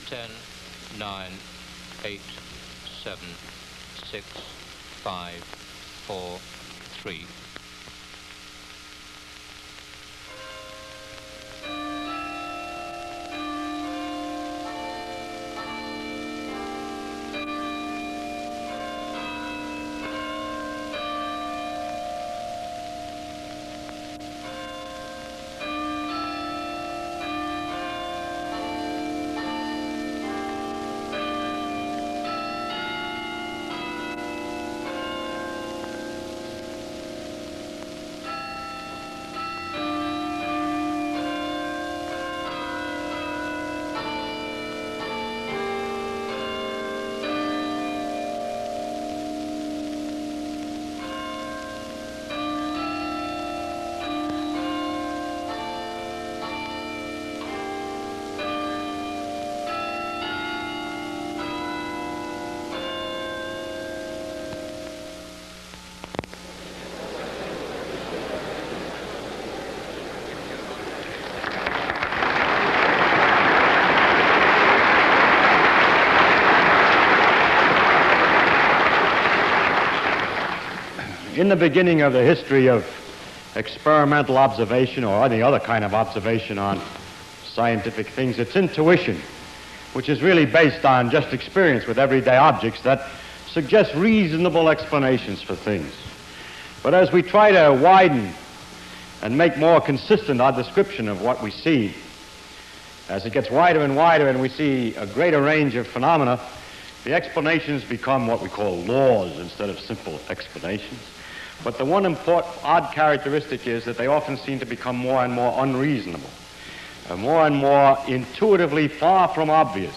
10, 9, 8, 7, 6, 5, 4, 3. In the beginning of the history of experimental observation or any other kind of observation on scientific things, it's intuition, which is really based on just experience with everyday objects, that suggests reasonable explanations for things. But as we try to widen and make more consistent our description of what we see, as it gets wider and wider and we see a greater range of phenomena, the explanations become what we call laws instead of simple explanations. But the one important odd characteristic is that they often seem to become more and more unreasonable, and more intuitively far from obvious.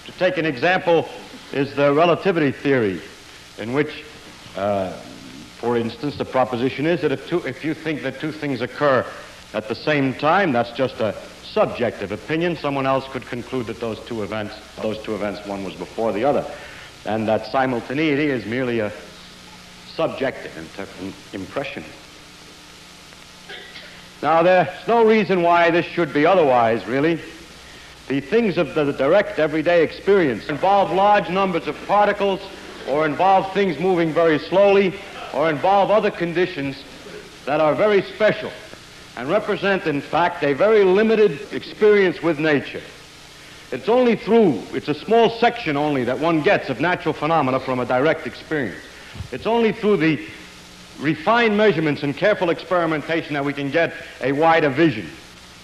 To take an example is the relativity theory, in which, for instance, the proposition is that if you think that two things occur at the same time, that's just a subjective opinion. Someone else could conclude that those two events, one was before the other, and that simultaneity is merely a subjective impression. Now, there's no reason why this should be otherwise, really. The things of the direct everyday experience involve large numbers of particles, or involve things moving very slowly, or involve other conditions that are very special and represent, in fact, a very limited experience with nature. It's a small section only that one gets of natural phenomena from a direct experience. It's only through the refined measurements and careful experimentation that we can get a wider vision.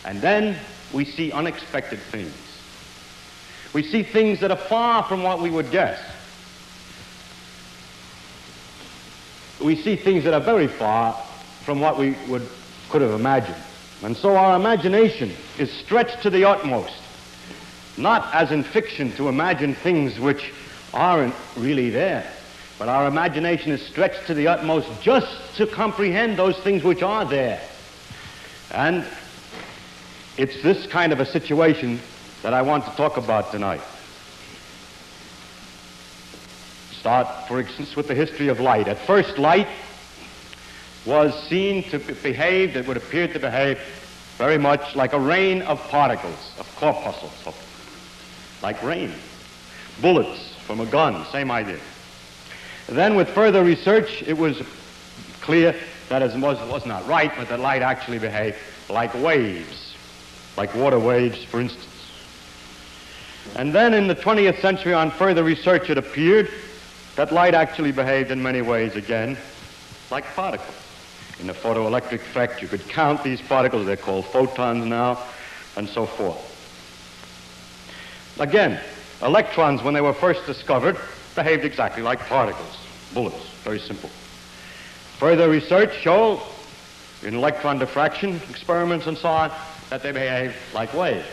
And then we see unexpected things. We see things that are far from what we would guess. We see things that are very far from what we could have imagined. And so our imagination is stretched to the utmost, not as in fiction to imagine things which aren't really there, but our imagination is stretched to the utmost just to comprehend those things which are there. And it's this kind of a situation that I want to talk about tonight. Start, for instance, with the history of light. At first, light was seen to behave, it would appear to behave very much like a rain of particles, of corpuscles, like rain. Bullets from a gun, same idea. Then with further research, it was clear that it was not right, but that light actually behaved like waves, like water waves, for instance. And then in the 20th century, on further research, it appeared that light actually behaved in many ways, again, like particles. In the photoelectric effect, you could count these particles, they're called photons now, and so forth. Again, electrons, when they were first discovered, behaved exactly like particles, bullets, very simple. Further research showed, in electron diffraction experiments and so on, that they behave like waves.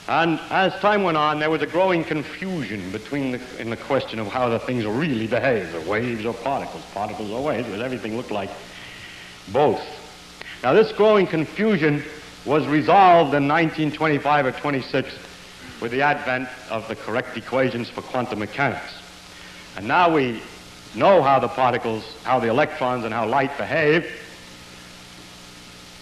And as time went on, there was a growing confusion in the question of how the things really behave, the waves or particles or waves, because everything looked like both. Now, this growing confusion was resolved in 1925 or 26 with the advent of the correct equations for quantum mechanics. And now we know how the particles, how the electrons and how light behave.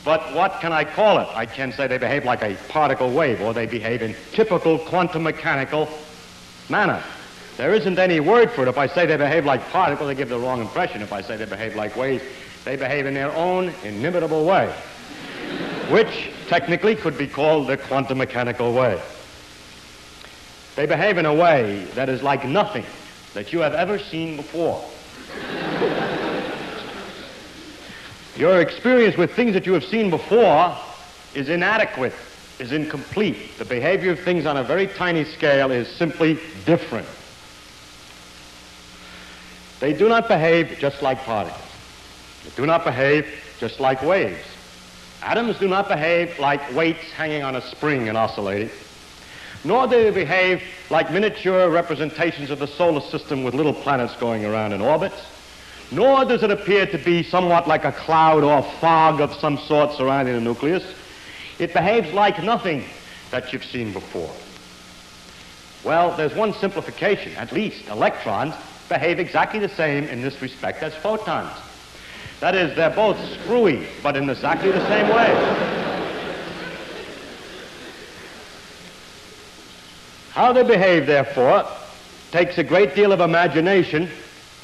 But what can I call it? I can say they behave like a particle wave, or they behave in typical quantum mechanical manner. There isn't any word for it. If I say they behave like particles, they give the wrong impression. If I say they behave like waves, they behave in their own inimitable way, which technically could be called the quantum mechanical way. They behave in a way that is like nothing that you have ever seen before. Your experience with things that you have seen before is inadequate, is incomplete. The behavior of things on a very tiny scale is simply different. They do not behave just like particles. They do not behave just like waves. Atoms do not behave like weights hanging on a spring and oscillating, nor do they behave like miniature representations of the solar system with little planets going around in orbits, nor does it appear to be somewhat like a cloud or fog of some sort surrounding the nucleus. It behaves like nothing that you've seen before. Well, there's one simplification. At least electrons behave exactly the same in this respect as photons. That is, they're both screwy, but in exactly the same way. How they behave, therefore, takes a great deal of imagination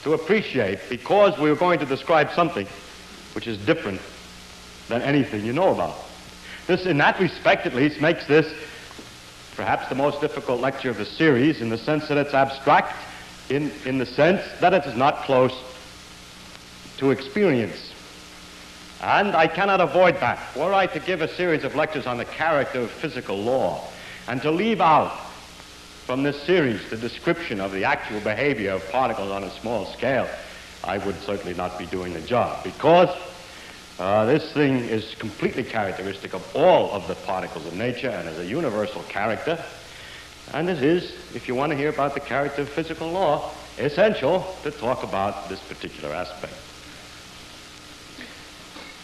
to appreciate, because we're going to describe something which is different than anything you know about. This, in that respect at least, makes this perhaps the most difficult lecture of the series, in the sense that it's abstract, in the sense that it is not close to experience. And I cannot avoid that. Were I to give a series of lectures on the character of physical law, and to leave out from this series the description of the actual behavior of particles on a small scale, I would certainly not be doing the job, because this thing is completely characteristic of all of the particles of nature and is a universal character. And it is, if you want to hear about the character of physical law, essential to talk about this particular aspect.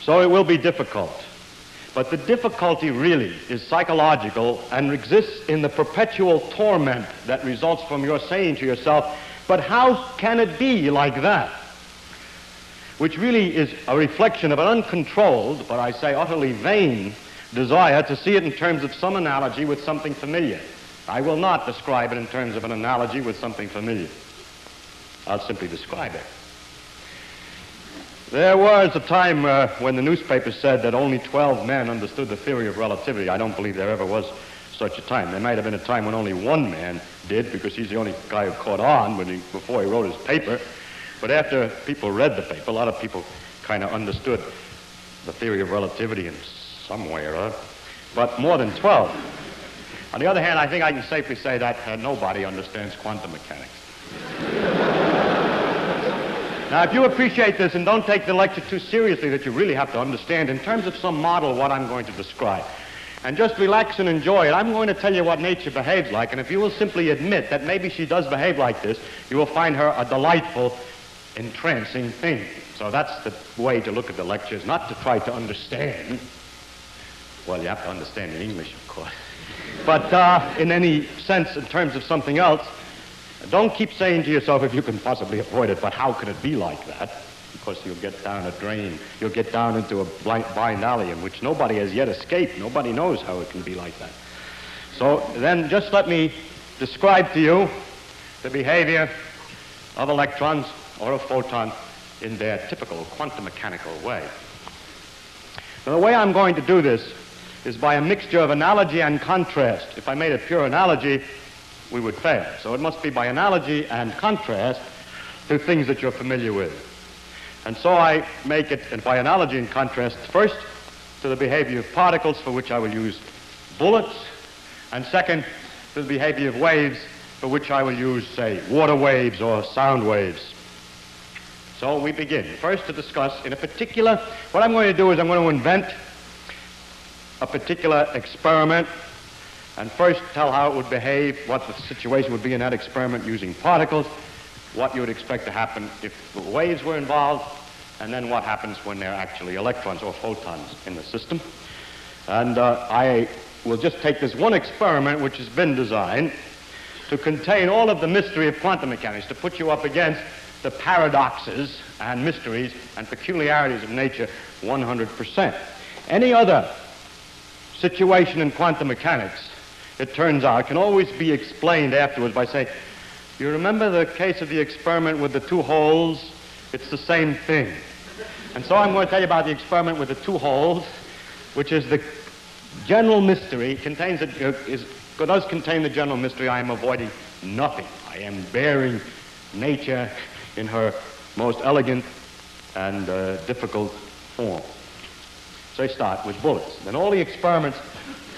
So it will be difficult. But the difficulty really is psychological and exists in the perpetual torment that results from your saying to yourself, but how can it be like that? Which really is a reflection of an uncontrolled, but I say utterly vain, desire to see it in terms of some analogy with something familiar. I will not describe it in terms of an analogy with something familiar. I'll simply describe it. There was a time when the newspaper said that only 12 men understood the theory of relativity. I don't believe there ever was such a time. There might have been a time when only one man did, because he's the only guy who caught on before he wrote his paper. But after people read the paper, a lot of people kind of understood the theory of relativity in some way or other, but more than 12. On the other hand, I think I can safely say that nobody understands quantum mechanics. Now, if you appreciate this and don't take the lecture too seriously, that you really have to understand in terms of some model what I'm going to describe, and just relax and enjoy it, I'm going to tell you what nature behaves like, and if you will simply admit that maybe she does behave like this, you will find her a delightful, entrancing thing. So that's the way to look at the lectures, not to try to understand. Well, you have to understand in English, of course. But in any sense, in terms of something else, don't keep saying to yourself, if you can possibly avoid it, but how can it be like that? Because you'll get down a drain. You'll get down into a blind alley in which nobody has yet escaped. Nobody knows how it can be like that. So then just let me describe to you the behavior of electrons or of photons in their typical quantum mechanical way. Now, the way I'm going to do this is by a mixture of analogy and contrast. If I made a pure analogy, we would fail. So it must be by analogy and contrast to things that you're familiar with. And so I make it, and by analogy and contrast, first to the behavior of particles, for which I will use bullets, and second to the behavior of waves, for which I will use, say, water waves or sound waves. So we begin. First to discuss in a particular, what I'm going to do is I'm going to invent a particular experiment, and first tell how it would behave, what the situation would be in that experiment using particles, what you would expect to happen if the waves were involved, and then what happens when there are actually electrons or photons in the system. And I will just take this one experiment which has been designed to contain all of the mystery of quantum mechanics, to put you up against the paradoxes and mysteries and peculiarities of nature 100%. Any other situation in quantum mechanics, it turns out, can always be explained afterwards by saying, you remember the case of the experiment with the two holes? It's the same thing. And so I'm going to tell you about the experiment with the two holes, which is the general mystery, does contain the general mystery. I am avoiding nothing. I am bearing nature in her most elegant and difficult form. So I start with bullets. Then all the experiments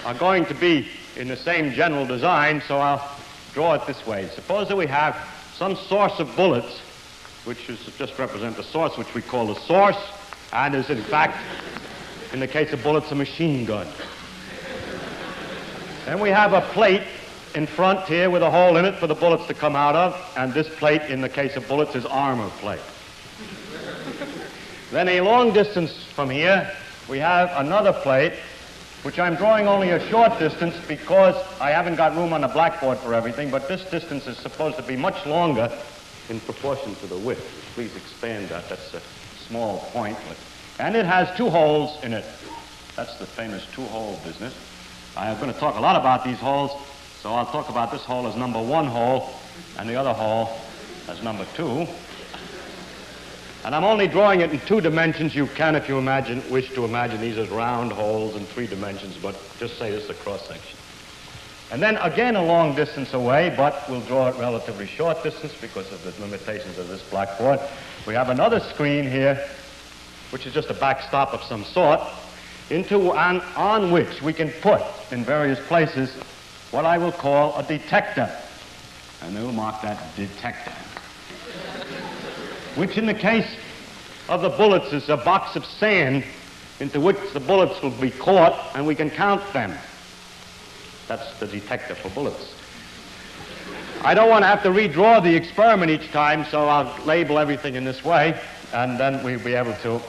are going to be in the same general design, so I'll draw it this way. Suppose that we have some source of bullets, which is just represent the source, which we call the source, and is in fact, in the case of bullets, a machine gun. Then we have a plate in front here with a hole in it for the bullets to come out of, and this plate, in the case of bullets, is armor plate. Then a long distance from here, we have another plate, which I'm drawing only a short distance because I haven't got room on the blackboard for everything, but this distance is supposed to be much longer in proportion to the width. Please expand that. That's a small point. And it has two holes in it. That's the famous two-hole business. I'm going to talk a lot about these holes, so I'll talk about this hole as number one hole and the other hole as number two. And I'm only drawing it in two dimensions. You can, if you wish to imagine these as round holes in three dimensions, but just say this is a cross-section. And then again a long distance away, but we'll draw it relatively short distance because of the limitations of this blackboard. We have another screen here, which is just a backstop of some sort, on which we can put in various places what I will call a detector. And we'll mark that detector, which in the case of the bullets is a box of sand into which the bullets will be caught, and we can count them. That's the detector for bullets. I don't want to have to redraw the experiment each time, so I'll label everything in this way, and then we'll be able to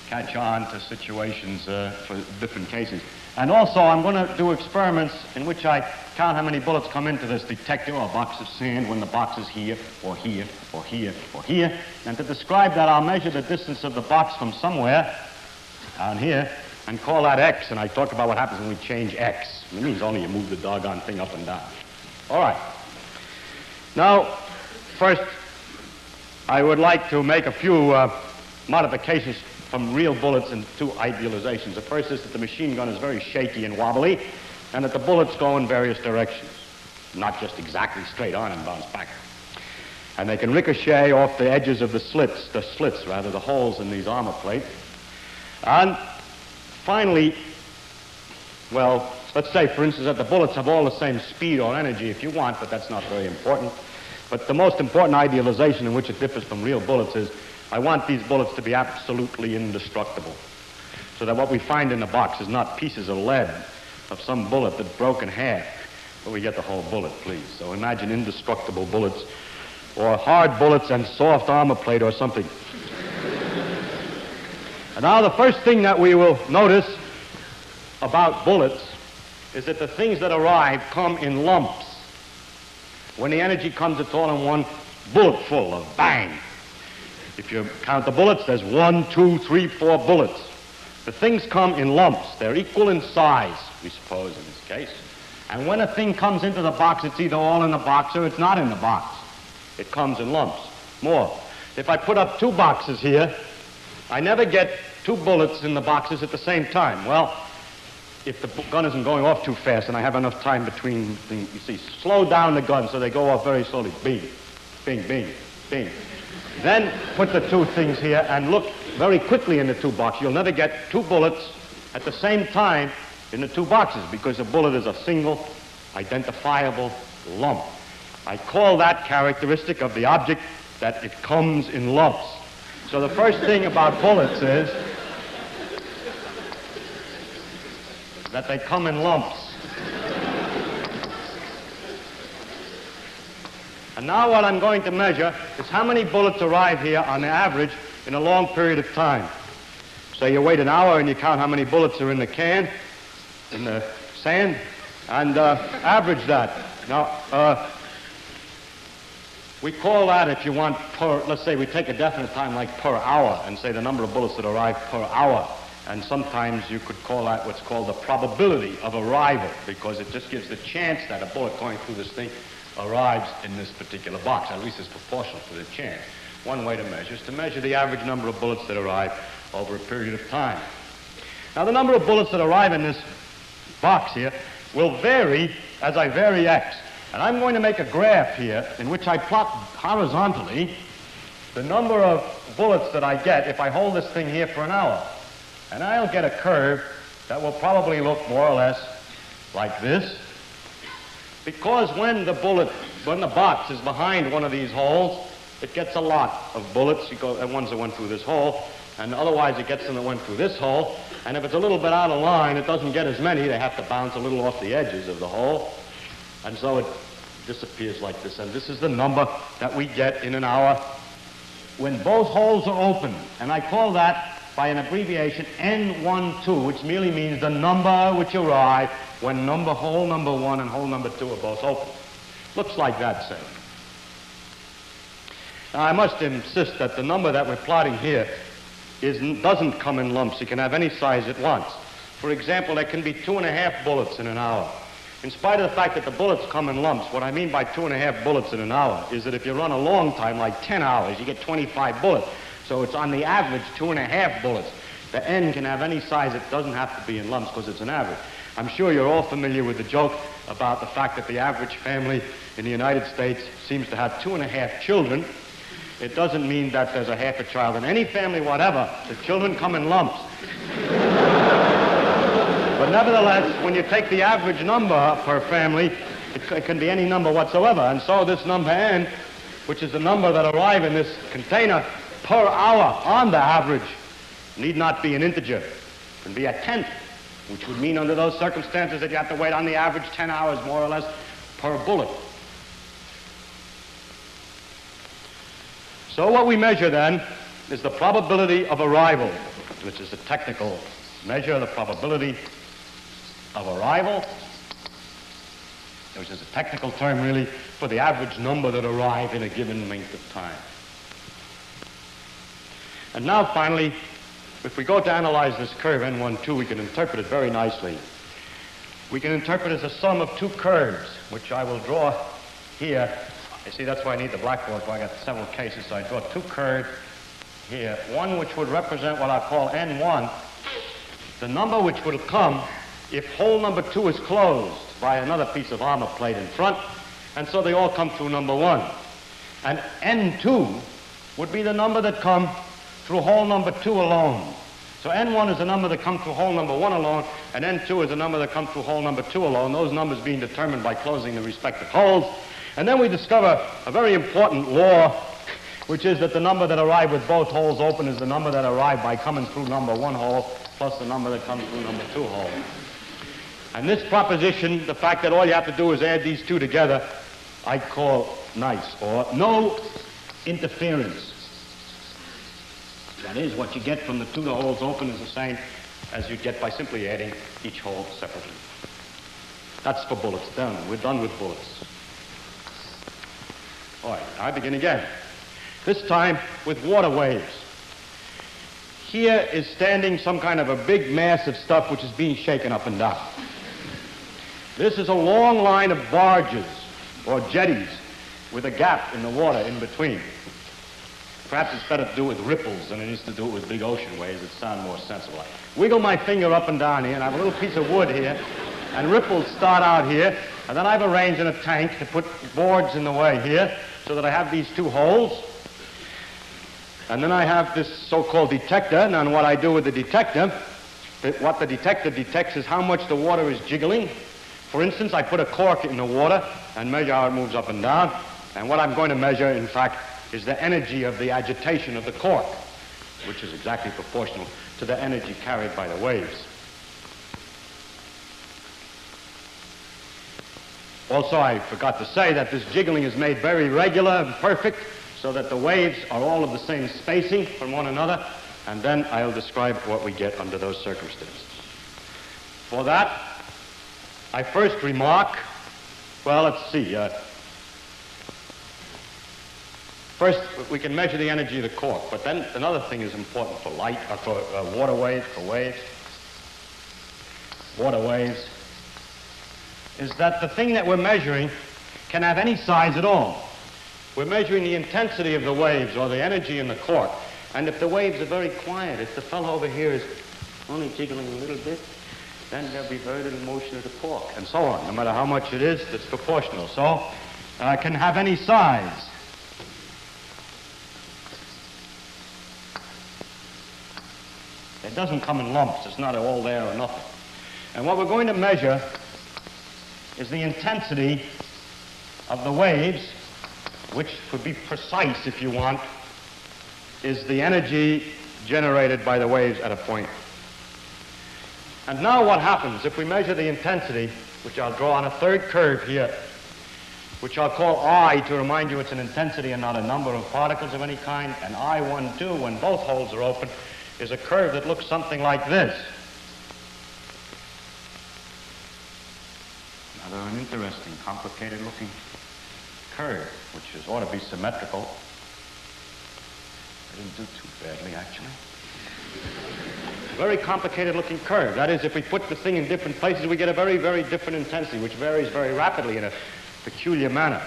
catch on to situations for different cases. And also, I'm going to do experiments in which I count how many bullets come into this detector or box of sand when the box is here, or here, or here, or here. And to describe that, I'll measure the distance of the box from somewhere down here and call that X. And I talk about what happens when we change X. It means only you move the doggone thing up and down. All right. Now, first, I would like to make a few modifications from real bullets into idealizations. The first is that the machine gun is very shaky and wobbly, and that the bullets go in various directions, not just exactly straight on and bounce back. And they can ricochet off the edges of the holes in these armor plates. And finally, well, let's say, for instance, that the bullets have all the same speed or energy if you want, but that's not very important. But the most important idealization in which it differs from real bullets is I want these bullets to be absolutely indestructible, so that what we find in the box is not pieces of lead of some bullet that broke in half, but we get the whole bullet, please. So imagine indestructible bullets, or hard bullets and soft armor plate or something. And now the first thing that we will notice about bullets is that the things that arrive come in lumps. When the energy comes, it's all in one bullet full of bang. If you count the bullets, there's 1, 2, 3, 4 bullets. The things come in lumps. They're equal in size, we suppose, in this case. And when a thing comes into the box, it's either all in the box or it's not in the box. It comes in lumps. More. If I put up two boxes here, I never get two bullets in the boxes at the same time. Well, if the gun isn't going off too fast and I have enough time between things, you see, slow down the gun so they go off very slowly. Bing, bing, bing, bing. Then put the two things here and look very quickly in the two boxes. You'll never get two bullets at the same time in the two boxes because a bullet is a single, identifiable lump. I call that characteristic of the object that it comes in lumps. So the first thing about bullets is that they come in lumps. And now what I'm going to measure is how many bullets arrive here on average in a long period of time. So you wait an hour and you count how many bullets are in the can, in the sand, and average that. Now, we call that, if you want, let's say we take a definite time like per hour and say the number of bullets that arrive per hour. And sometimes you could call that what's called the probability of arrival, because it just gives the chance that a bullet going through this thing arrives in this particular box. At least it's proportional to the chance. One way to measure is to measure the average number of bullets that arrive over a period of time. Now, the number of bullets that arrive in this box here will vary as I vary x. And I'm going to make a graph here in which I plot horizontally the number of bullets that I get if I hold this thing here for an hour. And I'll get a curve that will probably look more or less like this. Because when the box is behind one of these holes, it gets a lot of bullets. You go, ones that went through this hole, and otherwise it gets them that went through this hole. And if it's a little bit out of line, it doesn't get as many. They have to bounce a little off the edges of the hole. And so it disappears like this. And this is the number that we get in an hour when both holes are open. And I call that, by an abbreviation, N12, which merely means the number which arrive when hole number 1 and hole number 2 are both open. Looks like that, say. Now, I must insist that the number that we're plotting here doesn't come in lumps. It can have any size it wants. For example, there can be 2.5 bullets in an hour. In spite of the fact that the bullets come in lumps, what I mean by 2.5 bullets in an hour is that if you run a long time, like 10 hours, you get 25 bullets. So it's on the average 2.5 bullets. The N can have any size. It doesn't have to be in lumps because it's an average. I'm sure you're all familiar with the joke about the fact that the average family in the United States seems to have 2.5 children. It doesn't mean that there's a half a child in any family whatever. The children come in lumps. But nevertheless, when you take the average number per family, it can be any number whatsoever. And so this number N, which is the number that arrive in this container per hour on the average, need not be an integer. It can be a tenth, which would mean under those circumstances that you have to wait on the average 10 hours more or less per bullet. So what we measure then is the probability of arrival, which is a technical measure, the probability of arrival, which is a technical term really for the average number that arrive in a given length of time. And now finally, if we go to analyze this curve N12, we can interpret it very nicely. We can interpret it as a sum of two curves, which I will draw here. You see, that's why I need the blackboard, for I got several cases, so I draw two curves here. One which would represent what I call N1, the number which will come if hole number 2 is closed by another piece of armor plate in front, and so they all come through number 1. And N2 would be the number that come through hole number 2 alone. So N1 is the number that comes through hole number 1 alone, and N2 is the number that comes through hole number 2 alone, those numbers being determined by closing the respective holes. And then we discover a very important law, which is that the number that arrive with both holes open is the number that arrive by coming through number 1 hole plus the number that comes through number 2 hole. And this proposition, the fact that all you have to do is add these two together, I call nice, or no interference. That is, what you get from the two holes open is the same as you get by simply adding each hole separately. That's for bullets. Done. We're done with bullets. All right, I begin again. This time with water waves. Here is standing some kind of a big mass of stuff which is being shaken up and down. This is a long line of barges or jetties with a gap in the water in between. Perhaps it's better to do it with ripples than it is to do it with big ocean waves that sound more sensible. I wiggle my finger up and down here, and I have a little piece of wood here, and ripples start out here, and then I've arranged in a tank to put boards in the way here so that I have these two holes. And then I have this so-called detector, and what I do with the detector, what the detector detects is how much the water is jiggling. For instance, I put a cork in the water and measure how it moves up and down, and what I'm going to measure, in fact, is the energy of the agitation of the cork, which is exactly proportional to the energy carried by the waves. Also, I forgot to say that this jiggling is made very regular and perfect so that the waves are all of the same spacing from one another, and then I'll describe what we get under those circumstances. For that, I first remark, well, let's see, First, we can measure the energy of the cork, but then another thing is important for light, for water waves, water waves, is that the thing that we're measuring can have any size at all. We're measuring the intensity of the waves or the energy in the cork, and if the waves are very quiet, if the fellow over here is only jiggling a little bit, then there'll be very little motion of the cork, and so on. No matter how much it is, it's proportional. So it can have any size. It doesn't come in lumps. It's not all there or nothing. And what we're going to measure is the intensity of the waves, which, to be precise if you want, is the energy generated by the waves at a point. And now what happens if we measure the intensity, which I'll draw on a third curve here, which I'll call I to remind you it's an intensity and not a number of particles of any kind, and I12, when both holes are open, is a curve that looks something like this. Another interesting, complicated-looking curve, which ought to be symmetrical. I didn't do too badly, actually. Very complicated-looking curve. That is, if we put the thing in different places, we get a very, very different intensity, which varies very rapidly in a peculiar manner.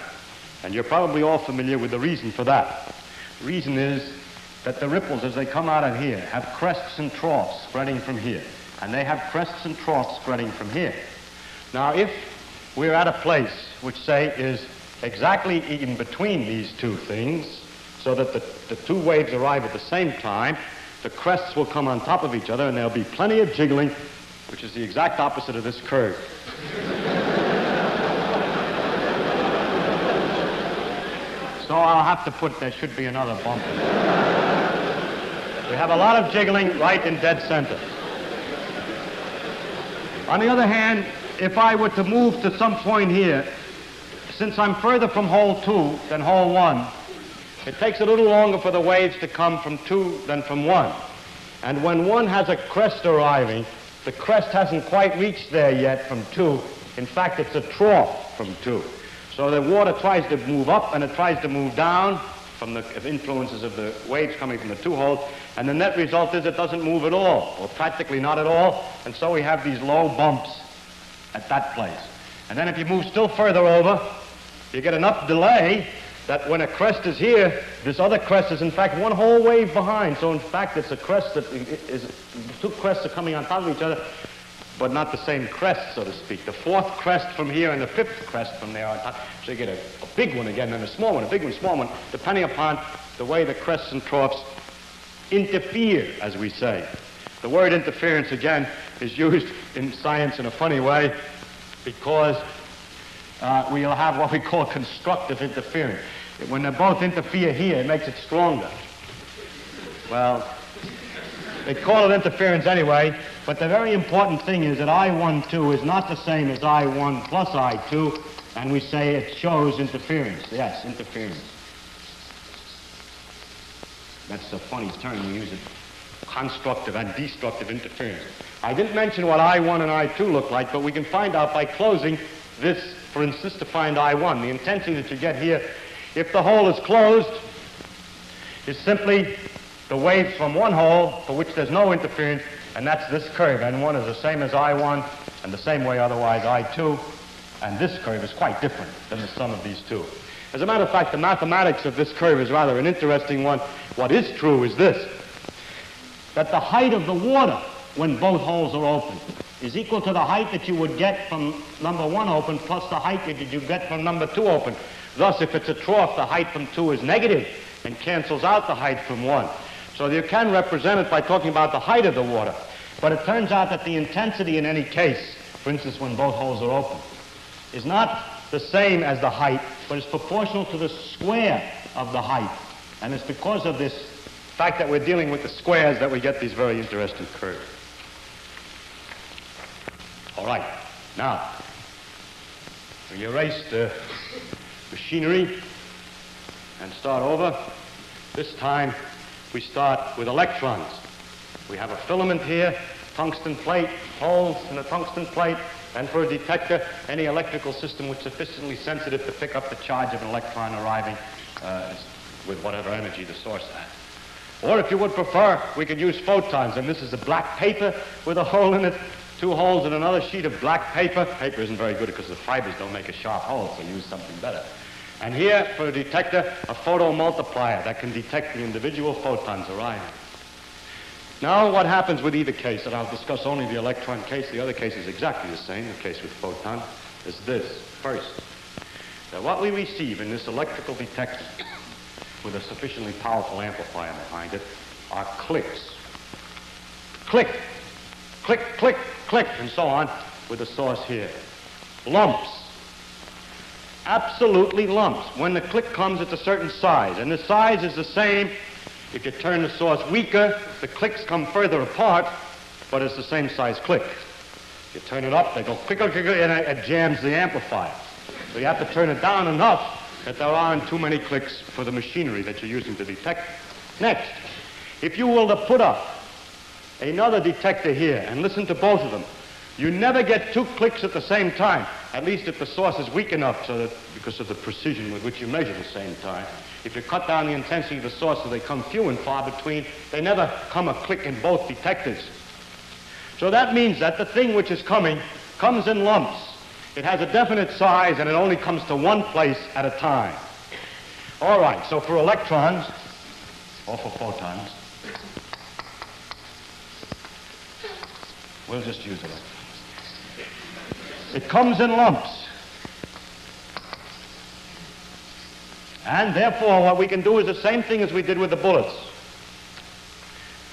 And you're probably all familiar with the reason for that. The reason is that the ripples, as they come out of here, have crests and troughs spreading from here. And they have crests and troughs spreading from here. Now, if we're at a place which, say, is exactly in between these two things, so that the two waves arrive at the same time, the crests will come on top of each other, and there'll be plenty of jiggling, which is the exact opposite of this curve. So I'll have to put, there should be another bump. We have a lot of jiggling right in dead center. On the other hand, if I were to move to some point here, since I'm further from hole 2 than hole 1, it takes a little longer for the waves to come from 2 than from 1. And when 1 has a crest arriving, the crest hasn't quite reached there yet from 2. In fact, it's a trough from 2. So the water tries to move up and it tries to move down from the influences of the waves coming from the two holes, and the net result is it doesn't move at all, or practically not at all, and so we have these low bumps at that place. And then if you move still further over, you get enough delay that when a crest is here, this other crest is in fact one whole wave behind. So in fact it's a crest that is, two crests are coming on top of each other, but not the same crest, so to speak. The fourth crest from here and the fifth crest from there on top. So you get a big one again, then a small one, a big one, small one, depending upon the way the crests and troughs interfere, as we say. The word interference, again, is used in science in a funny way because we'll have what we call constructive interference. When they both interfere here, it makes it stronger. Well, they call it interference anyway, but the very important thing is that I12 is not the same as I1 plus I2, and we say it shows interference. Yes, interference. That's a funny term, we use it. Constructive and destructive interference. I didn't mention what I1 and I2 look like, but we can find out by closing this, for instance, to find I1. The intensity that you get here, if the hole is closed, is simply the waves from one hole for which there's no interference, and that's this curve. N1 is the same as I1, and the same way otherwise I2, and this curve is quite different than the sum of these two. As a matter of fact, the mathematics of this curve is rather an interesting one. What is true is this, that the height of the water when both holes are open is equal to the height that you would get from number 1 open plus the height that you get from number 2 open. Thus, if it's a trough, the height from 2 is negative and cancels out the height from 1. So you can represent it by talking about the height of the water. But it turns out that the intensity in any case, for instance, when both holes are open, is not the same as the height, but is proportional to the square of the height. And it's because of this fact that we're dealing with the squares that we get these very interesting curves. All right, now, we erase the machinery and start over. This time, we start with electrons. We have a filament here, tungsten plate, holes in the tungsten plate, and for a detector, any electrical system which is sufficiently sensitive to pick up the charge of an electron arriving with whatever energy the source has. Or if you would prefer, we could use photons, and this is a black paper with a hole in it, 2 holes in another sheet of black paper. Paper isn't very good because the fibers don't make a sharp hole, so use something better. And here, for a detector, a photomultiplier that can detect the individual photons arriving. Now, what happens with either case, and I'll discuss only the electron case, the other case is exactly the same, the case with photon, is this. First, that what we receive in this electrical detector with a sufficiently powerful amplifier behind it are clicks. Click, click, click, click, and so on with the source here. Lumps. Absolutely lumps. When the click comes, it's a certain size, and the size is the same. If you turn the source weaker, the clicks come further apart, but it's the same size click. If you turn it up, they go quicker, quicker, and it jams the amplifier. So you have to turn it down enough that there aren't too many clicks for the machinery that you're using to detect. Next, if you will to put up another detector here and listen to both of them, you never get 2 clicks at the same time, at least if the source is weak enough so that, because of the precision with which you measure the same time. If you cut down the intensity of the source so they come few and far between, they never come a click in both detectors. So that means that the thing which is coming comes in lumps. It has a definite size, and it only comes to one place at a time. All right, so for electrons, or for photons, we'll just use electrons. It comes in lumps. And therefore, what we can do is the same thing as we did with the bullets.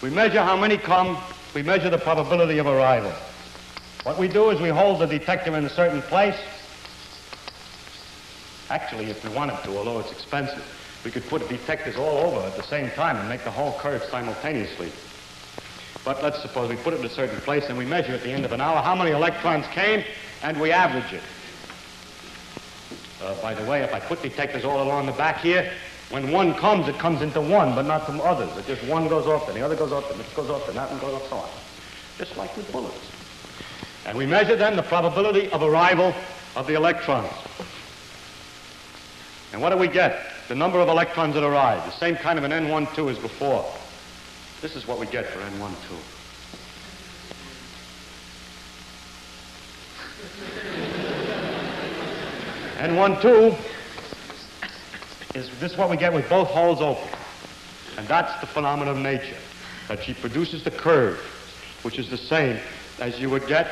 We measure how many come, we measure the probability of arrival. What we do is we hold the detector in a certain place. Actually, if we wanted to, although it's expensive, we could put detectors all over at the same time and make the whole curve simultaneously. But let's suppose we put it in a certain place and we measure at the end of an hour how many electrons came, and we average it. By the way, if I put detectors all along the back here, when one comes, it comes into one, but not from others. It just one goes off, then the other goes off, then this goes off, then that one goes off, so on. Just like with bullets. And we measure then the probability of arrival of the electrons. And what do we get? The number of electrons that arrive. The same kind of an N12 as before. This is what we get for N12. N12 is this is what we get with both holes open. And that's the phenomenon of nature, that she produces the curve, which is the same as you would get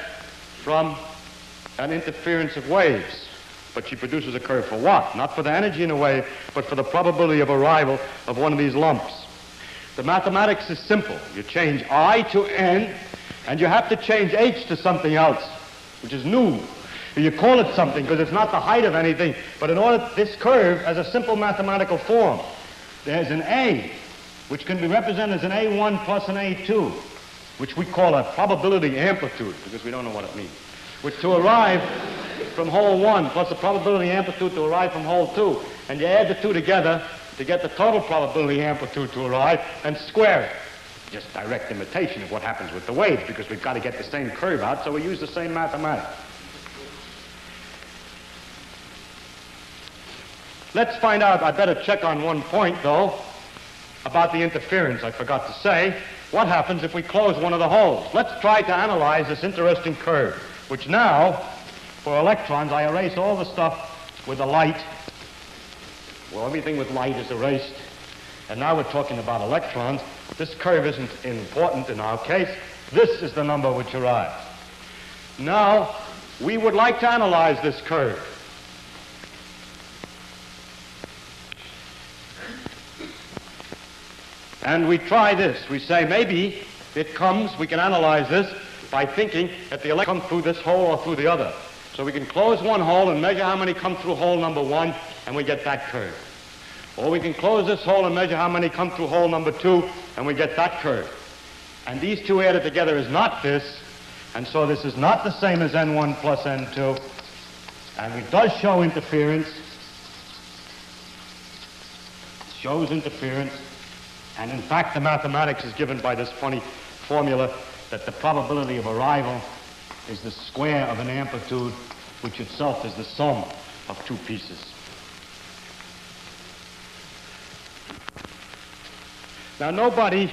from an interference of waves. But she produces a curve for what? Not for the energy in a wave, but for the probability of arrival of one of these lumps. The mathematics is simple. You change I to N, and you have to change H to something else, which is new. You call it something because it's not the height of anything, but in order, this curve has a simple mathematical form. There's an A, which can be represented as an A1 plus an A2, which we call a probability amplitude, because we don't know what it means, which to arrive from hole 1 plus the probability amplitude to arrive from hole 2, and you add the two together to get the total probability amplitude to arrive and square it. Just direct imitation of what happens with the waves, because we've got to get the same curve out, so we use the same mathematics. Let's find out, I better check on one point, though, about the interference. I forgot to say. What happens if we close one of the holes? Let's try to analyze this interesting curve, which now, for electrons, I erase all the stuff with the light. Well, everything with light is erased. And now we're talking about electrons. This curve isn't important in our case. This is the number which arrives. Now, we would like to analyze this curve. And we try this. We say maybe it comes, we can analyze this by thinking that the electrons come through this hole or through the other. So we can close one hole and measure how many come through hole number 1, and we get that curve. Or we can close this hole and measure how many come through hole number 2, and we get that curve. And these two added together is not this, and so this is not the same as N1 plus N2, and it does show interference. It shows interference. And in fact, the mathematics is given by this funny formula that the probability of arrival is the square of an amplitude, which itself is the sum of two pieces. Now, the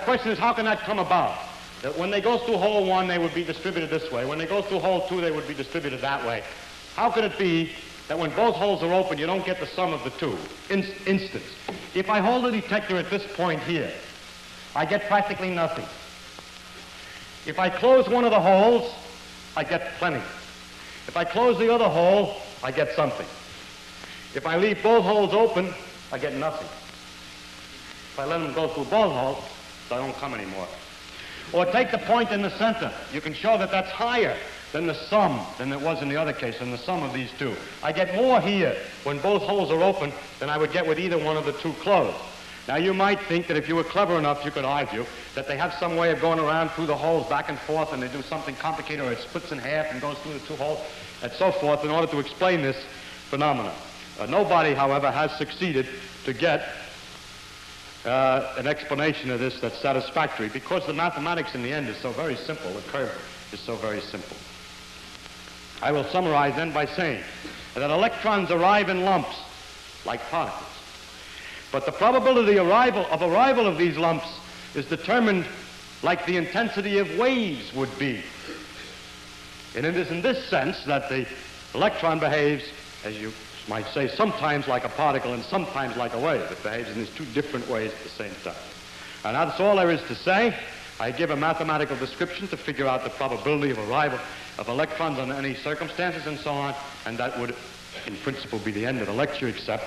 question is, how can that come about? That when they go through hole 1, they would be distributed this way. When they go through hole 2, they would be distributed that way. How could it be that when both holes are open, you don't get the sum of the two? Instance, if I hold the detector at this point here, I get practically nothing. If I close one of the holes, I get plenty. If I close the other hole, I get something. If I leave both holes open, I get nothing. If I let them go through both holes, they don't come anymore. Or take the point in the center. You can show that that's higher than the sum than it was in the other case, than the sum of these two. I get more here when both holes are open than I would get with either one of the two closed. Now, you might think that if you were clever enough, you could argue that they have some way of going around through the holes back and forth, and they do something complicated, or it splits in half and goes through the two holes, and so forth, in order to explain this phenomenon. Nobody, however, has succeeded to get an explanation of this that's satisfactory, because the mathematics in the end is so very simple. The curve is so very simple. I will summarize then by saying that electrons arrive in lumps like particles. But the probability of arrival of these lumps is determined like the intensity of waves would be. And it is in this sense that the electron behaves, as you might say, sometimes like a particle and sometimes like a wave. It behaves in these two different ways at the same time. And that's all there is to say. I give a mathematical description to figure out the probability of arrival of electrons under any circumstances and so on, and that would, in principle, be the end of the lecture, except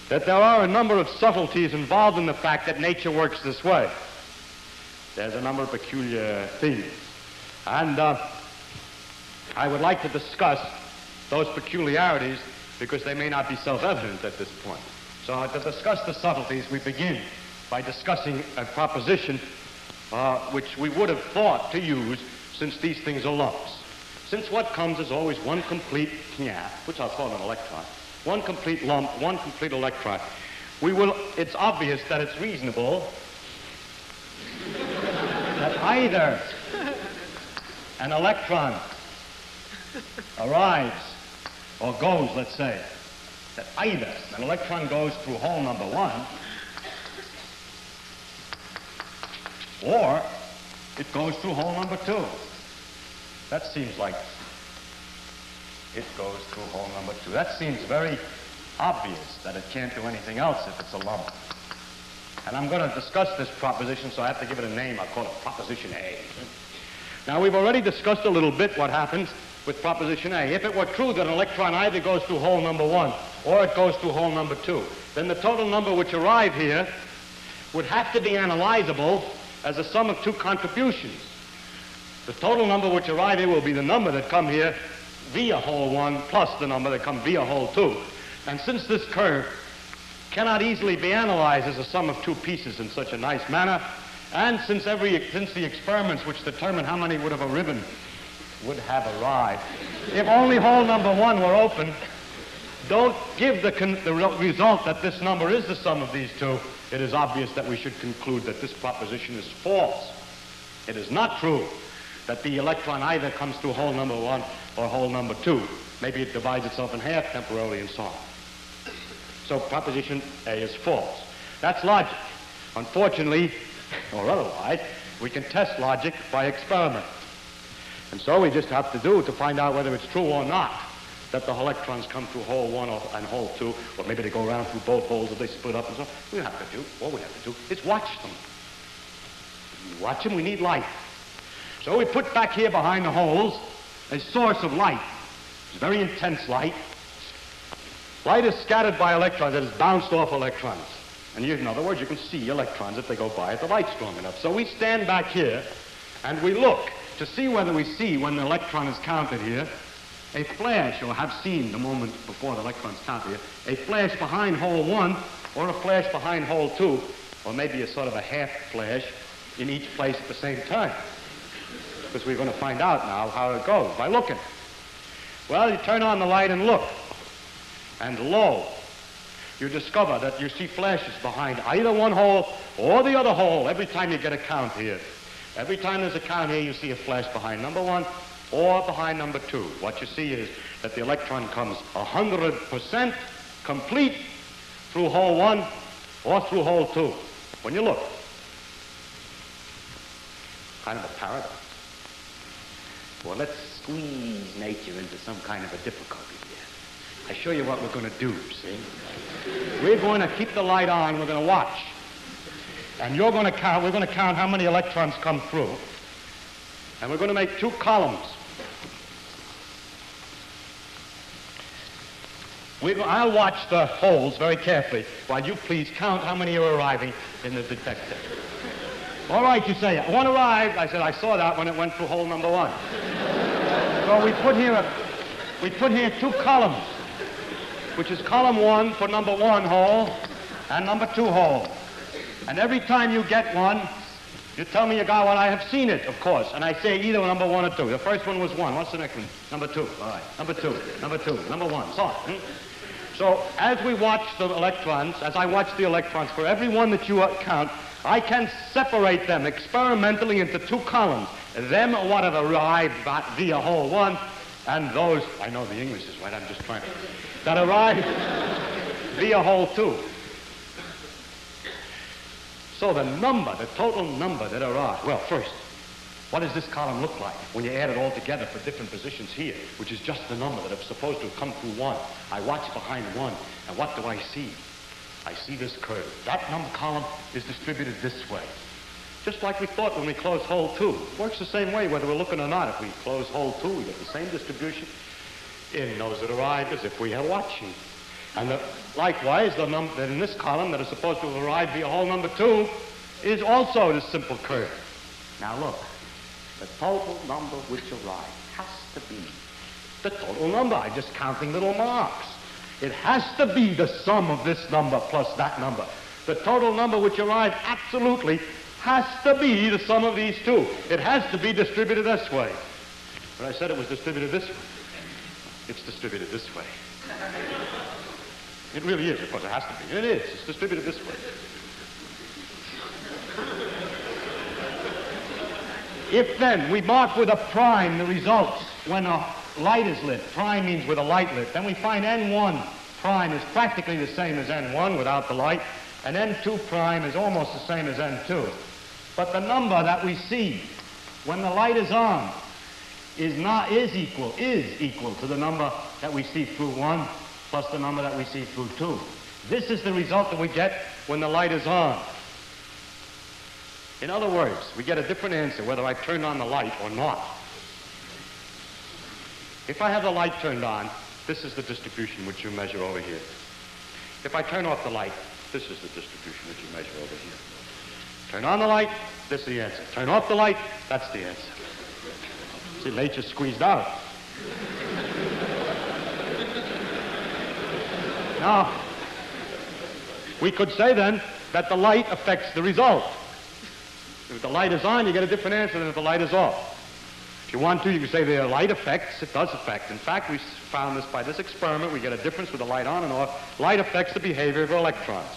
that there are a number of subtleties involved in the fact that nature works this way. There's a number of peculiar things. And I would like to discuss those peculiarities because they may not be self-evident at this point. So to discuss the subtleties, we begin by discussing a proposition which we would have thought to use since these things are lumps. Since what comes is always one complete which I'll call an electron, one complete lump, one complete electron, it's obvious that it's reasonable that either an electron arrives or goes, let's say, that either an electron goes through hole number 1 or it goes through hole number 2. That seems like it goes through hole number 2. That seems very obvious that it can't do anything else if it's a lump. And I'm going to discuss this proposition, so I have to give it a name. I'll call it Proposition A. Now, we've already discussed a little bit what happens with Proposition A. If it were true that an electron either goes through hole number 1 or it goes through hole number 2, then the total number which arrive here would have to be analyzable as a sum of two contributions. The total number which arrive here will be the number that come here via hole 1 plus the number that come via hole 2. And since this curve cannot easily be analyzed as a sum of two pieces in such a nice manner, and since the experiments which determine how many would have arrived would have arrived, if only hole number 1 were open, don't give the result that this number is the sum of these two, it is obvious that we should conclude that this proposition is false. It is not true that the electron either comes through hole number 1 or hole number 2. Maybe it divides itself in half temporarily and so on. So proposition A is false. That's logic. Unfortunately, or otherwise, we can test logic by experiment. And so we just have to do to find out whether it's true or not that the electrons come through hole 1 and hole 2, or maybe they go around through both holes if they split up and so on. All we have to do is watch them. We watch them, we need light. So we put back here behind the holes a source of light. It's very intense light. Light is scattered by electrons, that is bounced off electrons. And in other words, you can see electrons if they go by if the light's strong enough. So we stand back here and we look to see whether we see, when the electron is counted here, a flash, or have seen the moment before the electron's counted here, a flash behind hole 1 or a flash behind hole 2, or maybe a sort of a half flash in each place at the same time. Because we're going to find out now how it goes by looking. Well, you turn on the light and look, and lo, you discover that you see flashes behind either one hole or the other hole every time you get a count here. Every time there's a count here, you see a flash behind number 1 or behind number 2. What you see is that the electron comes 100% complete through hole 1 or through hole 2. When you look, kind of a paradox. Well, let's squeeze nature into some kind of a difficulty here. I show you what we're going to do, see? We're going to keep the light on, we're going to watch. And we're going to count how many electrons come through. And we're going to make 2 columns. I'll watch the holes very carefully while you please count how many are arriving in the detector. All right, you say, one arrived. I said, I saw that when it went through hole number 1. So we put here 2 columns, which is column 1 for number 1 hole and number 2 hole. And every time you get one, you tell me you got one. I have seen it, of course. And I say either number 1 or 2. The first one was 1. What's the next one? Number 2. All right. Number 2. Number 2. Number 1. So on. So as we watch the electrons, as I watch the electrons, for every one that you count, I can separate them experimentally into 2 columns. Them what have arrived via hole 1, and those, I know the English is right, I'm just trying to, that arrived via hole 2. So the total number that arrived, well, first, what does this column look like when you add it all together for different positions here, which is just the number that is supposed to have come through 1. I watch behind 1, and what do I see? I see this curve. That number column is distributed this way. Just like we thought when we closed hole 2. It works the same way whether we're looking or not. If we close hole 2, we get the same distribution in those that arrived as if we are watching. And likewise, the number that in this column that is supposed to have arrived via hole number 2 is also this simple curve. Now look, the total number which arrived has to be the total number. I'm just counting little marks. It has to be the sum of this number plus that number. The total number which arrived absolutely has to be the sum of these 2. It has to be distributed this way. But I said it was distributed this way. It's distributed this way. It really is, of course, it has to be. It is. It's distributed this way. If then we mark with a prime the results when a light is lit, prime means with a light lit, then we find N1 prime is practically the same as N1 without the light, and N2 prime is almost the same as N2. But the number that we see when the light is on is equal to the number that we see through 1 plus the number that we see through 2. This is the result that we get when the light is on. In other words, we get a different answer whether I turn on the light or not. If I have the light turned on, this is the distribution which you measure over here. If I turn off the light, this is the distribution which you measure over here. Turn on the light, this is the answer. Turn off the light, that's the answer. See, nature's squeezed out. Now, we could say then that the light affects the result. If the light is on, you get a different answer than if the light is off. If you want to, you can say the light affects, it does affect. In fact, we found this by this experiment. We get a difference with the light on and off. Light affects the behavior of electrons.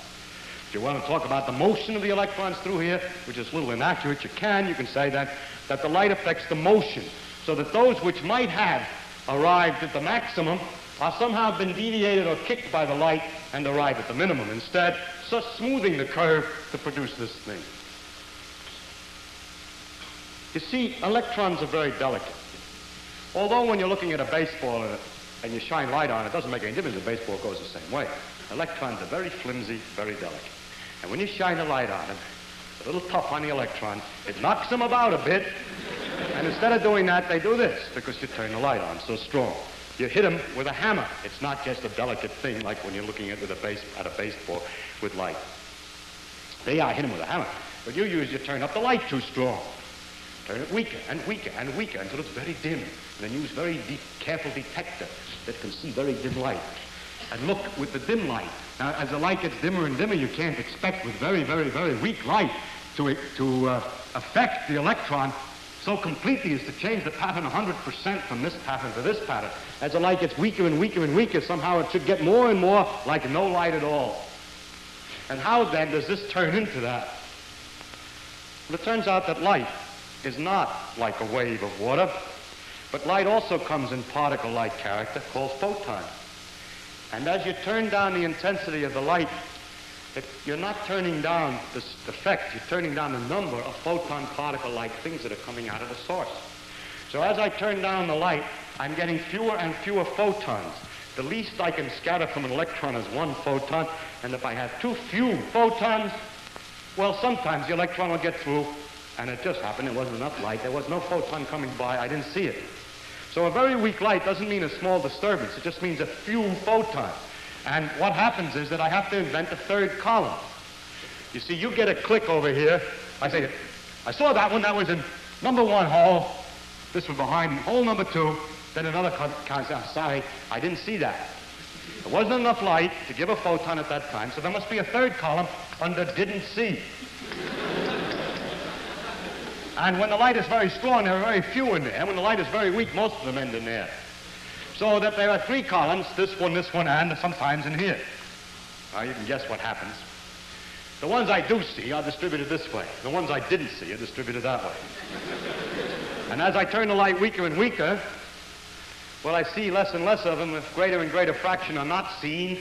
If you want to talk about the motion of the electrons through here, which is a little inaccurate, you can say that the light affects the motion, so that those which might have arrived at the maximum are somehow been deviated or kicked by the light and arrive at the minimum instead, so smoothing the curve to produce this thing. You see, electrons are very delicate. Although when you're looking at a baseball and you shine light on it, it doesn't make any difference. The baseball goes the same way. Electrons are very flimsy, very delicate. And when you shine a light on them, it's a little tough on the electron. It knocks them about a bit. And instead of doing that, they do this, because you turn the light on so strong. You hit them with a hammer. It's not just a delicate thing like when you're looking at a baseball with light. They are hit them with a hammer. But you turn up the light too strong. Turn it weaker and weaker and weaker until it's very dim. And then use very careful detector that can see very dim light. And look with the dim light. Now, as the light gets dimmer and dimmer, you can't expect with very, very, very weak light to affect the electron so completely as to change the pattern 100% from this pattern to this pattern. As the light gets weaker and weaker and weaker, somehow it should get more and more like no light at all. And how then does this turn into that? Well, it turns out that light is not like a wave of water, but light also comes in particle-like character called photons. And as you turn down the intensity of the light, you're not turning down this effect, you're turning down the number of photon particle-like things that are coming out of the source. So as I turn down the light, I'm getting fewer and fewer photons. The least I can scatter from an electron is 1 photon, and if I have too few photons, well, sometimes the electron will get through, and it just happened, there wasn't enough light, there was no photon coming by, I didn't see it. So a very weak light doesn't mean a small disturbance, it just means a few photons. And what happens is that I have to invent a third column. You see, you get a click over here, I say, I saw that one, that was in number 1 hole, this was behind hole number 2, then another sorry, I didn't see that. There wasn't enough light to give a photon at that time, so there must be a third column under didn't see. And when the light is very strong, there are very few in there. And when the light is very weak, most of them end in there. So that there are 3 columns, this one, and sometimes in here. Well, you can guess what happens. The ones I do see are distributed this way. The ones I didn't see are distributed that way. And as I turn the light weaker and weaker, well, I see less and less of them, with greater and greater fraction are not seen,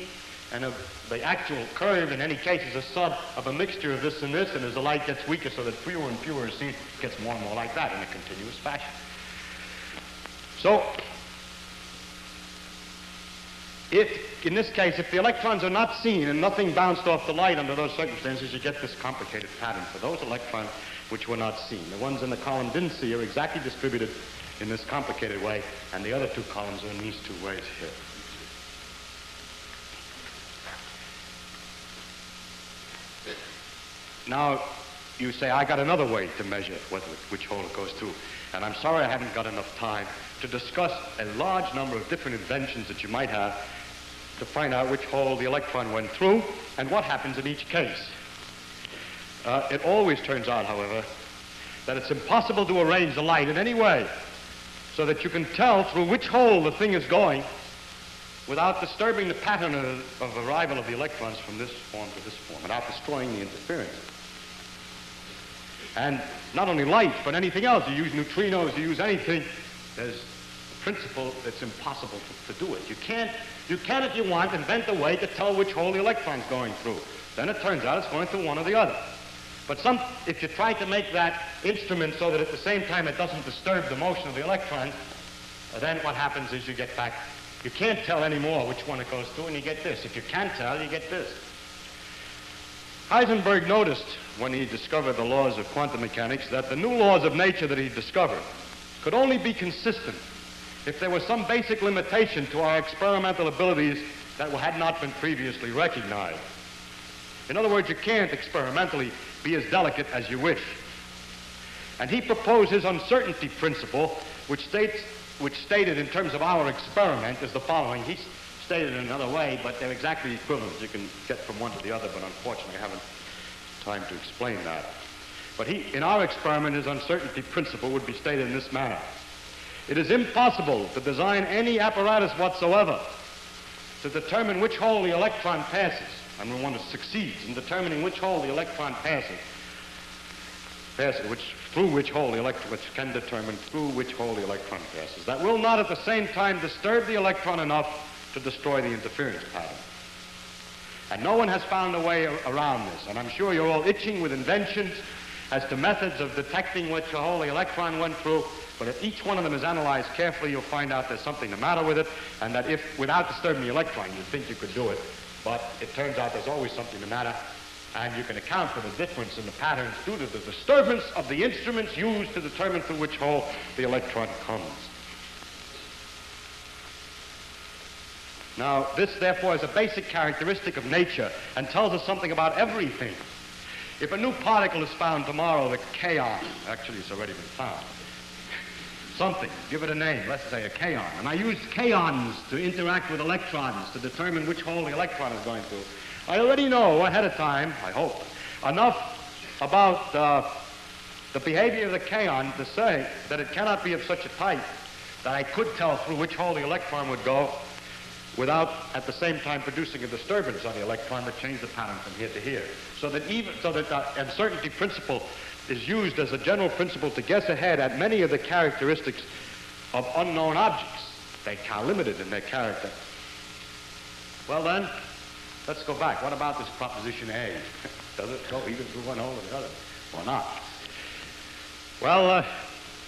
and the actual curve in any case is a sub of a mixture of this, and as the light gets weaker so that fewer and fewer are seen, it gets more and more like that in a continuous fashion. So, in this case, if the electrons are not seen and nothing bounced off the light under those circumstances, you get this complicated pattern for those electrons which were not seen. The ones in the column didn't see are exactly distributed in this complicated way, and the other 2 columns are in these 2 ways here. Now, you say, I got another way to measure which hole it goes through. And I'm sorry I haven't got enough time to discuss a large number of different inventions that you might have to find out which hole the electron went through and what happens in each case. It always turns out, however, that it's impossible to arrange the light in any way so that you can tell through which hole the thing is going without disturbing the pattern of arrival of the electrons from this form to this form, without destroying the interference. And not only light, but anything else. You use neutrinos, you use anything. There's a principle that's impossible to do it. You can, if you want, invent a way to tell which hole the electron's going through. Then it turns out it's going through one or the other. But if you try to make that instrument so that at the same time it doesn't disturb the motion of the electrons, then what happens is you get back, you can't tell anymore which one it goes through, and you get this. If you can tell, you get this. Heisenberg noticed when he discovered the laws of quantum mechanics that the new laws of nature that he discovered could only be consistent if there was some basic limitation to our experimental abilities that had not been previously recognized. In other words, you can't experimentally be as delicate as you wish. And he proposed his uncertainty principle, which stated in terms of our experiment is the following. He stated it another way, but they're exactly equivalent. You can get from one to the other, but unfortunately I haven't time to explain that. But in our experiment, his uncertainty principle would be stated in this manner. It is impossible to design any apparatus whatsoever to determine which hole the electron passes, and when one succeeds in determining which hole the electron passes, which can determine through which hole the electron passes, that will not at the same time disturb the electron enough to destroy the interference pattern. And no one has found a way around this, and I'm sure you're all itching with inventions as to methods of detecting which hole the electron went through, but if each one of them is analyzed carefully, you'll find out there's something the matter with it, and that if, without disturbing the electron, you'd think you could do it, but it turns out there's always something the matter, and you can account for the difference in the patterns due to the disturbance of the instruments used to determine through which hole the electron comes. Now, this, therefore, is a basic characteristic of nature and tells us something about everything. If a new particle is found tomorrow, the kaon, actually it's already been found, something, give it a name, let's say a kaon, and I use kaons to interact with electrons to determine which hole the electron is going through, I already know ahead of time, I hope, enough about the behavior of the kaon to say that it cannot be of such a type that I could tell through which hole the electron would go without at the same time producing a disturbance on the electron that changed the pattern from here to here. So that the uncertainty principle is used as a general principle to guess ahead at many of the characteristics of unknown objects. They are limited in their character. Well then, let's go back. What about this proposition A? Does it go either through one hole or the other, or not? Well,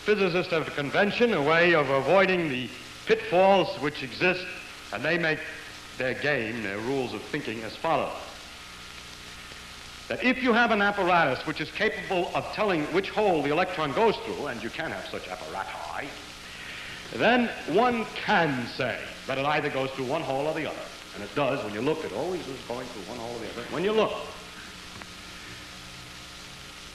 physicists have a convention, a way of avoiding the pitfalls which exist, and they make their game, their rules of thinking as follows. That if you have an apparatus which is capable of telling which hole the electron goes through, and you can have such apparati, then one can say that it either goes through one hole or the other. And it does. When you look, it always is going through one hole or the other. When you look.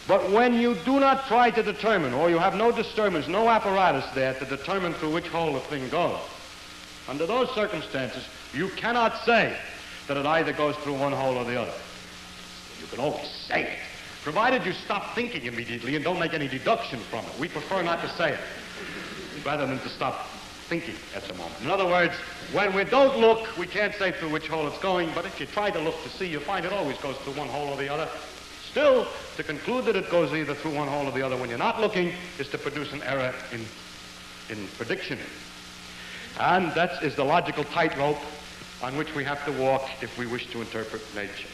But when you do not try to determine, or you have no disturbance, no apparatus there to determine through which hole the thing goes, under those circumstances, you cannot say that it either goes through one hole or the other. You can always say it, provided you stop thinking immediately and don't make any deduction from it. We prefer not to say it, rather than to stop thinking at the moment. In other words, when we don't look, we can't say through which hole it's going, but if you try to look to see, you find it always goes through one hole or the other. Still, to conclude that it goes either through one hole or the other when you're not looking is to produce an error in prediction. And that is the logical tightrope on which we have to walk if we wish to interpret nature.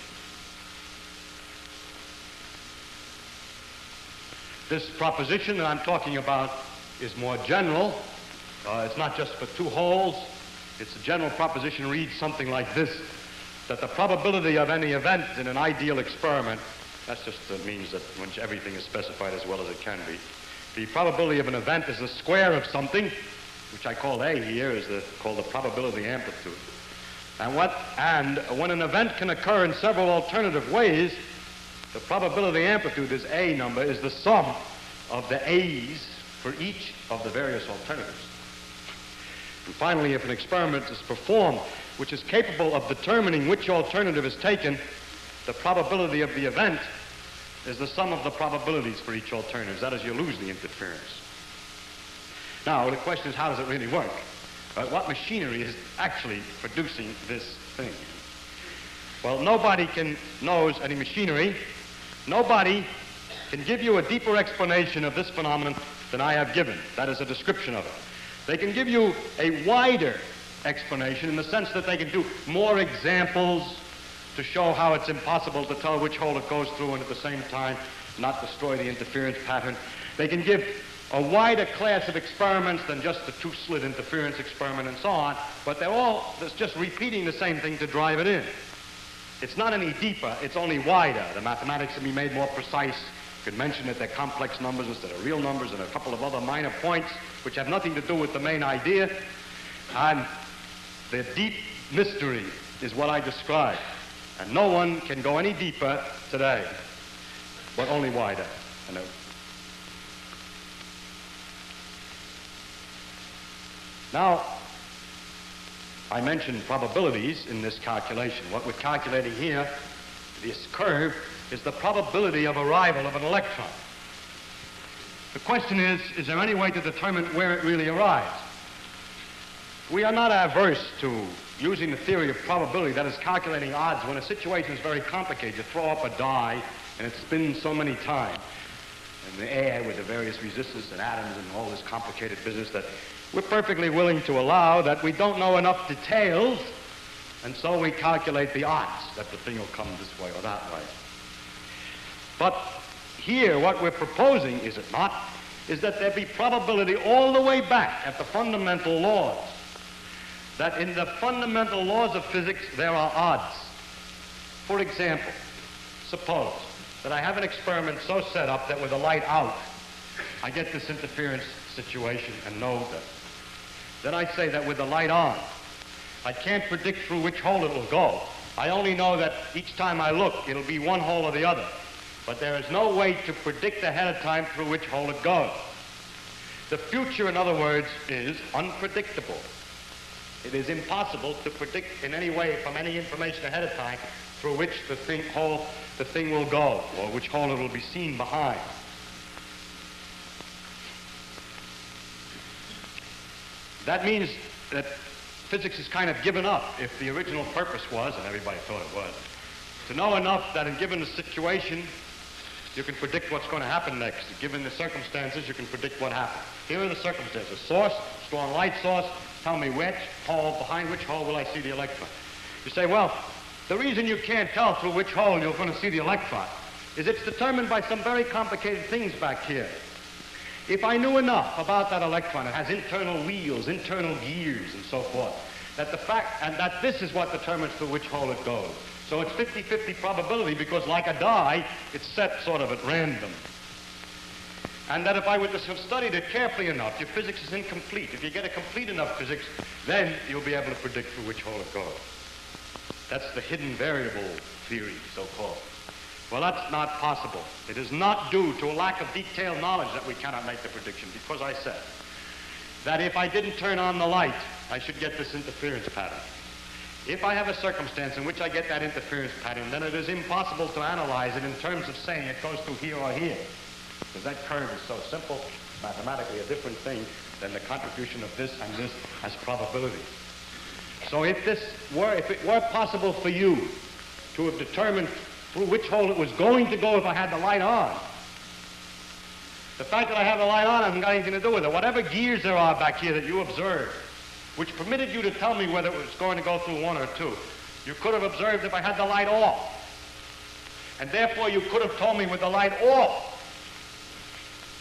This proposition that I'm talking about is more general. It's not just for two holes. It's a general proposition reads something like this, that the probability of any event in an ideal experiment, that just means that when everything is specified as well as it can be, the probability of an event is the square of something, which I call A here, is called the probability amplitude. And when an event can occur in several alternative ways, the probability amplitude, this A number, is the sum of the A's for each of the various alternatives. And finally, if an experiment is performed which is capable of determining which alternative is taken, the probability of the event is the sum of the probabilities for each alternative. That is, you lose the interference. Now, the question is, how does it really work? What machinery is actually producing this thing? Well, nobody knows any machinery. Nobody can give you a deeper explanation of this phenomenon than I have given. That is a description of it. They can give you a wider explanation in the sense that they can do more examples to show how it's impossible to tell which hole it goes through and at the same time not destroy the interference pattern. They can give a wider class of experiments than just the two-slit interference experiment and so on, but there's just repeating the same thing to drive it in. It's not any deeper, it's only wider. The mathematics can be made more precise. You can mention that they're complex numbers instead of real numbers and a couple of other minor points which have nothing to do with the main idea. And the deep mystery is what I described. And no one can go any deeper today, but only wider. Now, I mentioned probabilities in this calculation. What we're calculating here, this curve, is the probability of arrival of an electron. The question is there any way to determine where it really arrives? We are not averse to using the theory of probability, that is calculating odds, when a situation is very complicated. You throw up a die and it spins so many times in the air with the various resistors and atoms and all this complicated business that we're perfectly willing to allow that we don't know enough details, and so we calculate the odds that the thing will come this way or that way. But here what we're proposing, is it not, is that there be probability all the way back at the fundamental laws. That in the fundamental laws of physics there are odds. For example, suppose that I have an experiment so set up that with the light out, I get this interference situation and know that. Then I say that with the light on, I can't predict through which hole it will go. I only know that each time I look, it'll be one hole or the other. But there is no way to predict ahead of time through which hole it goes. The future, in other words, is unpredictable. It is impossible to predict in any way from any information ahead of time through which the thing will go, or which hole it will be seen behind. That means that physics is kind of given up if the original purpose was, and everybody thought it was, to know enough that in given the situation, you can predict what's going to happen next. Given the circumstances, you can predict what happened. Here are the circumstances. Source, strong light source, tell me which hole, behind which hole will I see the electron. You say, well, The reason you can't tell through which hole you're going to see the electron is it's determined by some very complicated things back here. If I knew enough about that electron, it has internal wheels, internal gears, and so forth, that this is what determines through which hole it goes. So it's 50-50 probability because, like a die, it's set sort of at random. And that if I were to have studied it carefully enough, your physics is incomplete. If you get a complete enough physics, then you'll be able to predict through which hole it goes. That's the hidden variable theory, so-called. Well, that's not possible. It is not due to a lack of detailed knowledge that we cannot make the prediction, because I said that if I didn't turn on the light, I should get this interference pattern. If I have a circumstance in which I get that interference pattern, then it is impossible to analyze it in terms of saying it goes through here or here, because that curve is so simple, mathematically a different thing than the contribution of this and this as probability. So if it were possible for you to have determined through which hole it was going to go if I had the light on, the fact that I have the light on hasn't got anything to do with it. Whatever gears there are back here that you observed, which permitted you to tell me whether it was going to go through one or two, you could have observed if I had the light off. And therefore you could have told me with the light off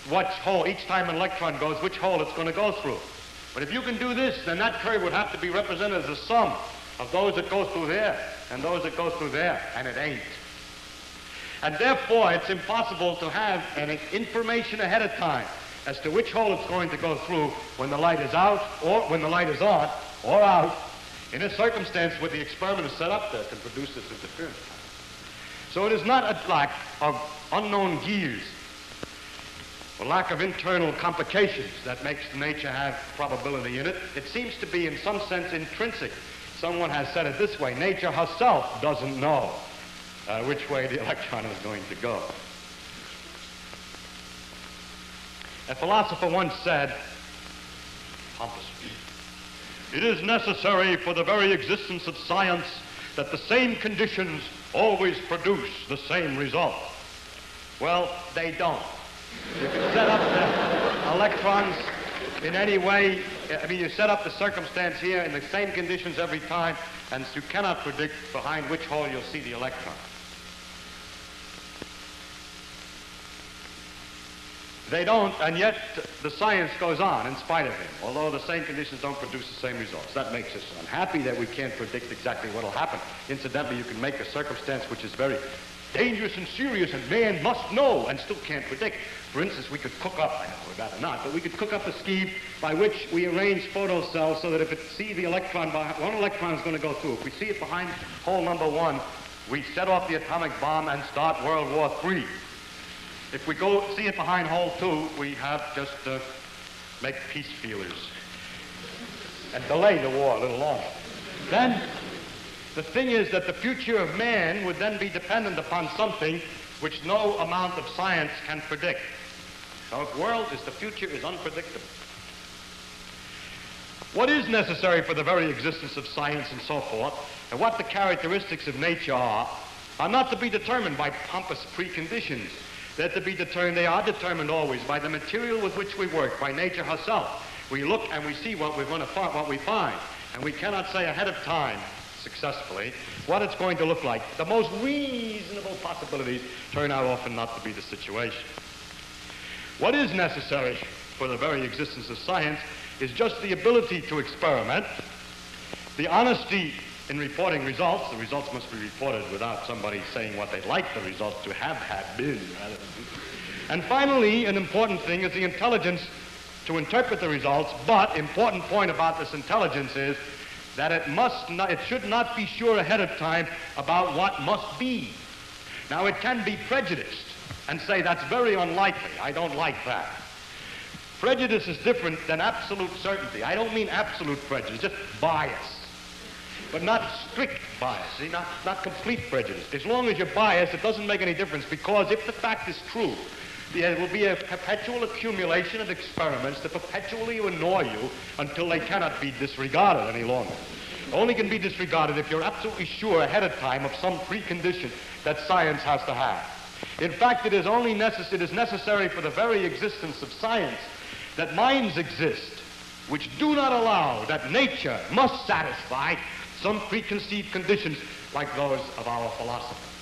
which hole, each time an electron goes, which hole it's going to go through. But if you can do this, then that curve would have to be represented as a sum of those that go through there and those that go through there, and it ain't. And therefore, it's impossible to have any information ahead of time as to which hole it's going to go through when the light is out, or when the light is on, or out, in a circumstance where the experiment is set up there to produce this interference. So it is not a lack of unknown gears, a lack of internal complications that makes nature have probability in it. It seems to be, in some sense, intrinsic. Someone has said it this way: nature herself doesn't know which way the electron is going to go. A philosopher once said, pompously, "It is necessary for the very existence of science that the same conditions always produce the same result." Well, they don't. You can set up the electrons in any way. I mean, you set up the circumstance here in the same conditions every time, and you cannot predict behind which hole you'll see the electron. They don't, and yet the science goes on in spite of him, although the same conditions don't produce the same results. That makes us unhappy that we can't predict exactly what will happen. Incidentally, you can make a circumstance which is very dangerous and serious, and man must know, and still can't predict. For instance, we could cook up, I know we'd rather not, but we could cook up a scheme by which we arrange photocells so that if it sees the electron, one electron is going to go through. If we see it behind hole number 1, we set off the atomic bomb and start World War III. If we go see it behind hole 2, we have just to make peace feelers and delay the war a little longer. Then the thing is that the future of man would then be dependent upon something which no amount of science can predict. So the future is unpredictable. What is necessary for the very existence of science and so forth, and what the characteristics of nature are not to be determined by pompous preconditions. They're to be determined, they are determined always by the material with which we work, by nature herself. We look and we see what we're going to find, what we find, and we cannot say ahead of time successfully what it's going to look like. The most reasonable possibilities turn out often not to be the situation. What is necessary for the very existence of science is just the ability to experiment, the honesty in reporting results. The results must be reported without somebody saying what they'd like the results to have had been. And finally, an important thing is the intelligence to interpret the results, but important point about this intelligence is that it should not be sure ahead of time about what must be. Now, it can be prejudiced and say that's very unlikely. I don't like that. Prejudice is different than absolute certainty. I don't mean absolute prejudice, just bias. But not strict bias, see, not complete prejudice. As long as you're biased, it doesn't make any difference, because if the fact is true, there will be a perpetual accumulation of experiments that perpetually annoy you until they cannot be disregarded any longer. Only can be disregarded if you're absolutely sure ahead of time of some precondition that science has to have. In fact, it is necessary for the very existence of science that minds exist which do not allow that nature must satisfy some preconceived conditions like those of our philosophers.